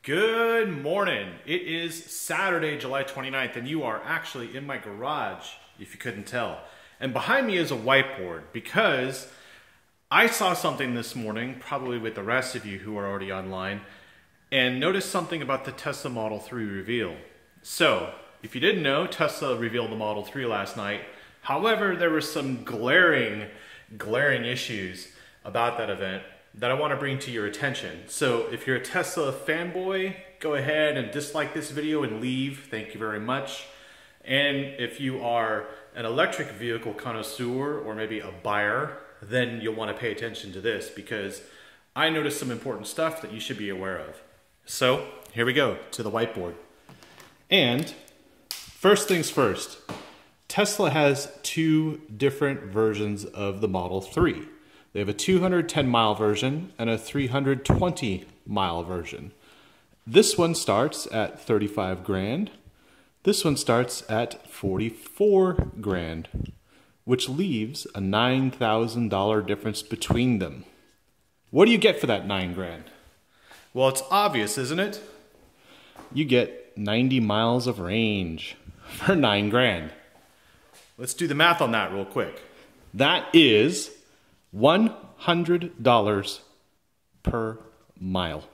Good morning. It is Saturday, July 29th, and you are actually in my garage, if you couldn't tell. And behind me is a whiteboard because I saw something this morning, probably with the rest of you who are already online, and noticed something about the Tesla Model 3 reveal. So, if you didn't know, Tesla revealed the Model 3 last night. However, there were some glaring issues about that event that I want to bring to your attention. So if you're a Tesla fanboy, go ahead and dislike this video and leave. Thank you very much. And if you are an electric vehicle connoisseur or maybe a buyer, then you'll want to pay attention to this because I noticed some important stuff that you should be aware of. So here we go to the whiteboard. And first things first, Tesla has two different versions of the Model 3. They have a 210-mile version and a 320-mile version. This one starts at 35 grand. This one starts at 44 grand, which leaves a $9,000 difference between them. What do you get for that 9 grand? Well, it's obvious, isn't it? You get 90 miles of range for 9 grand. Let's do the math on that real quick. That is $100 per mile.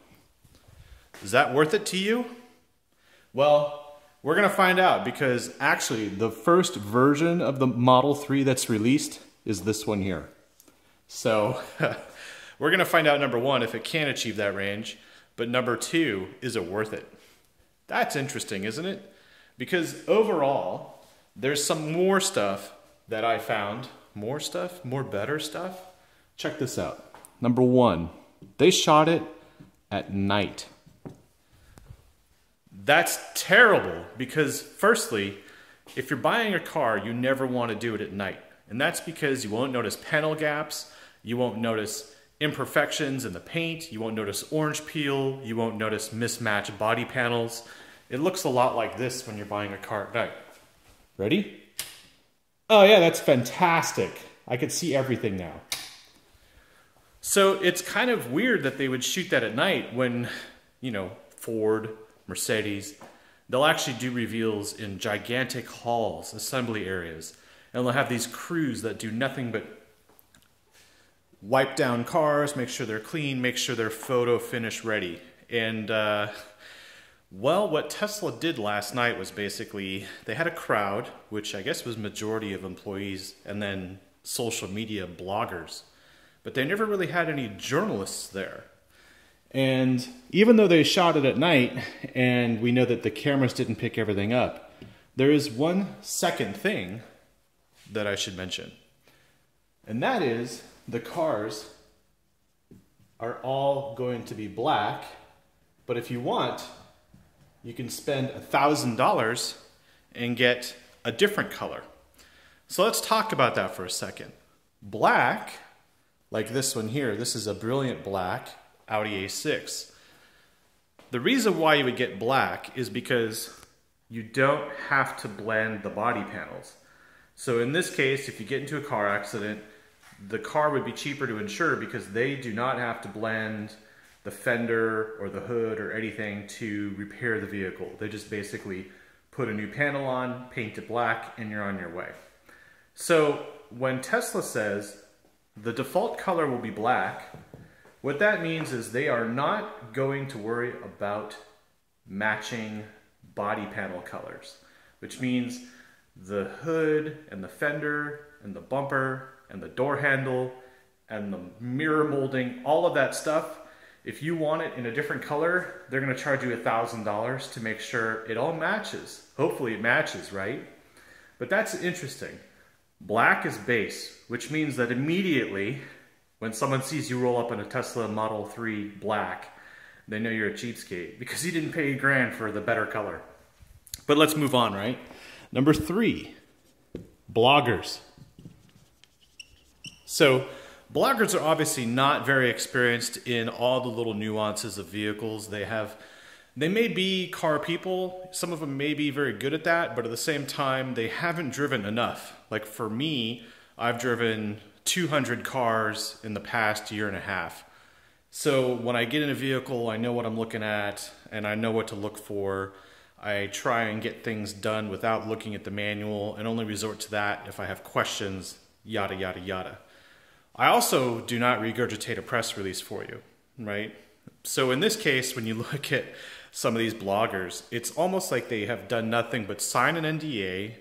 Is that worth it to you? Well, we're going to find out because actually the first version of the Model 3 that's released is this one here. So we're going to find out, number one, if it can achieve that range, but number two, is it worth it? That's interesting, isn't it? Because overall, there's some more stuff that I found. More stuff? More better stuff? Check this out. Number one, they shot it at night. That's terrible because firstly, if you're buying a car, you never want to do it at night. And that's because you won't notice panel gaps, you won't notice imperfections in the paint, you won't notice orange peel, you won't notice mismatched body panels. It looks a lot like this when you're buying a car at night. Ready? Oh yeah, that's fantastic. I can see everything now. So it's kind of weird that they would shoot that at night when, you know, Ford, Mercedes, they'll actually do reveals in gigantic halls, assembly areas, and they'll have these crews that do nothing but wipe down cars, make sure they're clean, make sure they're photo finish ready. And well, what Tesla did last night was basically they had a crowd, which I guess was majority of employees, and then social media bloggers. But they never really had any journalists there. And even though they shot it at night, and we know that the cameras didn't pick everything up, there is one second thing that I should mention. And that is the cars are all going to be black, but if you want, you can spend $1,000 and get a different color. So let's talk about that for a second. Black, like this one here, this is a brilliant black Audi A6. The reason why you would get black is because you don't have to blend the body panels. So in this case, if you get into a car accident, the car would be cheaper to insure because they do not have to blend the fender or the hood or anything to repair the vehicle. They just basically put a new panel on, paint it black, and you're on your way. So when Tesla says the default color will be black, what that means is they are not going to worry about matching body panel colors, which means the hood and the fender and the bumper and the door handle and the mirror molding, all of that stuff, if you want it in a different color, they're going to charge you $1,000 to make sure it all matches. Hopefully it matches, right? But that's interesting. Black is base, which means that immediately when someone sees you roll up in a Tesla Model 3 black, they know you're a cheapskate because you didn't pay $1,000 for the better color. But let's move on, right? Number 3, bloggers. So bloggers are obviously not very experienced in all the little nuances of vehicles. They may be car people, some of them may be very good at that, but at the same time, they haven't driven enough. Like for me, I've driven 200 cars in the past year and a half. So when I get in a vehicle, I know what I'm looking at and I know what to look for. I try and get things done without looking at the manual and only resort to that if I have questions, yada, yada, yada. I also do not regurgitate a press release for you, right? So in this case, when you look at some of these bloggers, it's almost like they have done nothing but sign an NDA,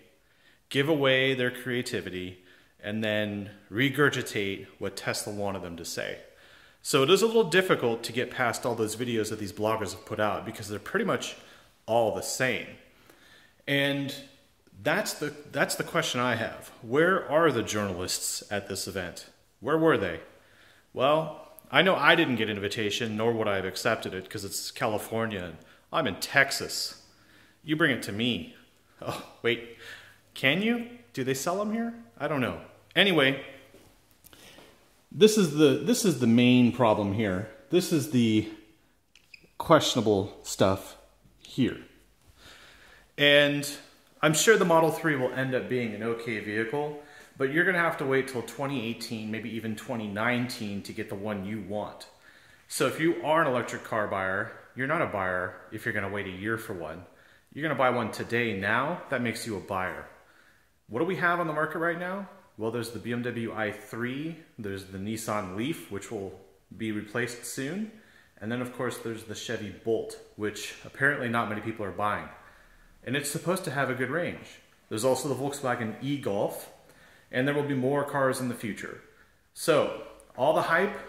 give away their creativity, and then regurgitate what Tesla wanted them to say. So it is a little difficult to get past all those videos that these bloggers have put out because they're pretty much all the same. And that's the question I have. Where are the journalists at this event? Where were they? Well, I know I didn't get an invitation, nor would I have accepted it because it's California and I'm in Texas. You bring it to me. Oh, wait, can you? Do they sell them here? I don't know. Anyway, this is the main problem here. This is the questionable stuff here. And I'm sure the Model 3 will end up being an okay vehicle, but you're gonna have to wait till 2018, maybe even 2019 to get the one you want. So if you are an electric car buyer, you're not a buyer if you're gonna wait a year for one. You're gonna buy one today now, that makes you a buyer. What do we have on the market right now? Well, there's the BMW i3, there's the Nissan Leaf, which will be replaced soon, and then of course there's the Chevy Bolt, which apparently not many people are buying. And it's supposed to have a good range. There's also the Volkswagen e-Golf, and there will be more cars in the future. So, all the hype,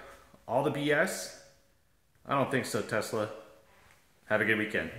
all the BS? I don't think so, Tesla. Have a good weekend.